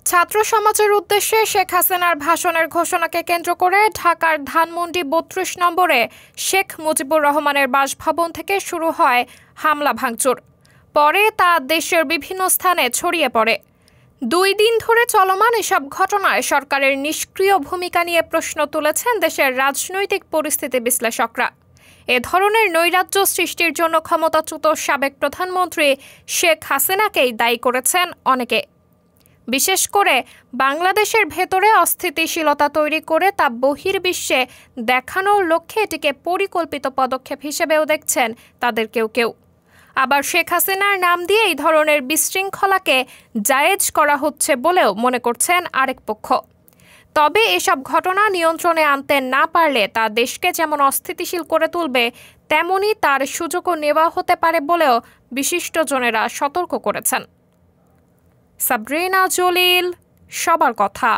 ছাত্র সমাজের উদ্দেশ্যে শেখ হাসিনার ভাষণের ঘোষণাকে কেন্দ্র করে ঢাকার ধানমন্ডি ৩২ নম্বরে শেখ মুজিবুর রহমানের বাসভবন থেকে শুরু হয় হামলা ভাঙচুর। পরে তা দেশের বিভিন্ন স্থানে ছড়িয়ে পড়ে। ২ দিন ধরে চলমান এসব ঘটনায় সরকারের নিষ্ক্রিয় ভূমিকা নিয়ে প্রশ্ন তুলেছেন দেশের রাজনৈতিক পরিস্থিতি বিশ্লেষকরা। এ ধরনের নৈরাজ্য সৃষ্টির জন্য ক্ষমতাচ্যুত সাবেক প্রধানমন্ত্রী শেখ হাসিনাকেই দায়ী করেছেন অনেকে। বিশেষ করে বাংলাদেশের ভেতরে অস্থিতিশীলতা তৈরি করে তা বহির্বিশ্বে দেখানোর লক্ষ্যে এটিকে পরিকল্পিত পদক্ষেপ হিসেবেও দেখছেন তাদের কেউ কেউ। আবার শেখ হাসিনার নাম দিয়ে এই ধরনের বিশৃঙ্খলাকে জায়েজ করা হচ্ছে বলেও মনে করছেন আরেক পক্ষ। তবে এসব ঘটনা নিয়ন্ত্রণে আনতে না পারলে তা দেশকে যেমন অস্থিতিশীল করে তুলবে, তেমনি তার সুযোগও নেওয়া হতে পারে বলেও বিশিষ্টজনেরা সতর্ক করেছেন। সাবরিনা জলিল, সবার কথা।